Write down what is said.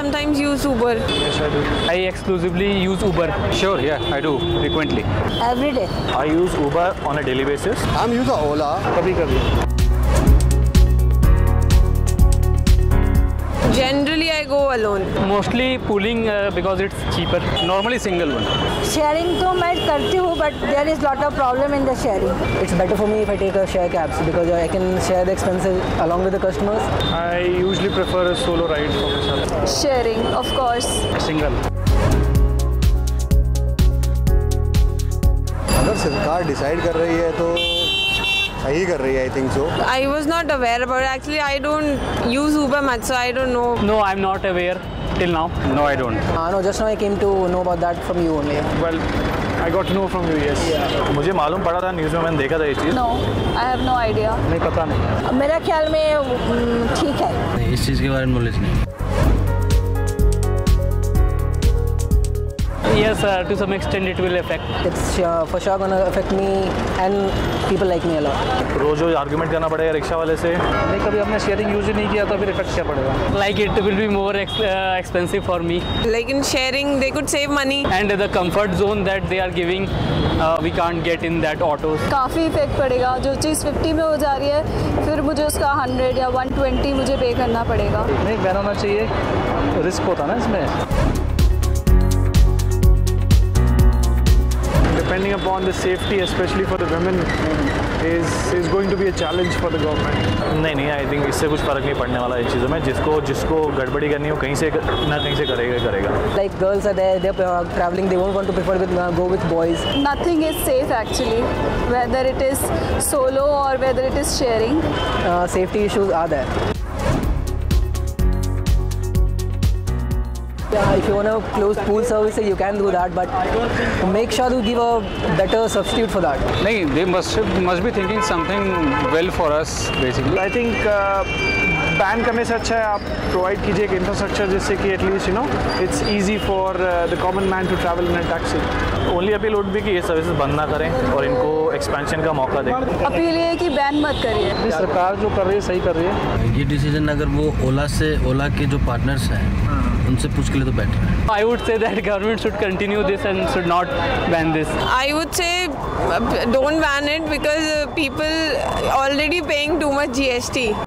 sometimes use Uber. Yes, I do. I exclusively use Uber. Sure, yeah, I do frequently. Every day. I use Uber on a daily basis. I'm using Ola. कभी कभी. Generally, I go alone. Mostly pooling because it's cheaper. Normally single one. Sharing तो मैं करती हूँ, but there is lot of problem in the sharing. It's better for me if I take a share cabs because I can share the expenses along with the customers. I usually prefer a solo ride for myself. Sharing, of course. Single. अगर सरकार decide कर रही है तो सही कर रही है, I think so. I was not aware about it. Actually, I don't use Uber much, so I don't know. No, I'm not aware till now. No, I don't. No, just now I came to know about that from you only. Well, I got to know from you, yes. मुझे मालूम पड़ा था, news में मैंने देखा था ये चीज़. No, I have no idea. नहीं पता नहीं. मेरा ख्याल में ठीक है. इस चीज़ के बारे में नॉलेज नहीं. Yes, to some extent it will affect. It's for sure gonna affect me and people like me a lot. रोज आर्गुमेंट करना पड़ेगा रिक्शा वाले से. नहीं, कभी हमने शेयरिंग यूज ही नहीं किया तो फिर इफेक्ट क्या पड़ेगा? Like it will be more expensive for me. Like in sharing, they could save money. And the comfort zone that they are giving, we can't get in that autos. काफ़ी effect पड़ेगा. जो चीज़ 50 में हो जा रही है, फिर मुझे उसका 100 या 120 मुझे पे करना पड़ेगा. नहीं, बैन होना चाहिए. रिस्क होता ना इसमें. Depending upon the safety, especially for the women, is going to be a challenge for the government. नहीं, I think इससे कुछ फर्क नहीं पड़ने वाला इन चीज़ों में. जिसको गड़बड़ी करनी हो कहीं से ना कहीं से करेगा. Like girls are there, they're traveling, they won't want to prefer go with boys. Nothing is safe actually, whether it is solo or whether it is sharing. Safety issues are there. Yeah, if you want to close pool services, you can do that, but make sure to give a better substitute for that. नहीं, they must be thinking something well for us basically. I think ban करने से अच्छा है आप provide कीजिए एक infrastructure जिससे कि at least it's easy for the common man to travel in a taxi. Only appeal would भी कि ये सर्विसेज बंद ना करें और इनको एक्सपेंशन का मौका दें. अपील ये है कि बैन मत करिए. सरकार जो कर रही है सही कर रही है. ये डिसीजन अगर वो ओला के जो पार्टनर्स हैं उनसे पूछ के लिए तो बेटर है. I would say that government should continue this and should not ban this. I would say don't ban it because people already paying too much GST.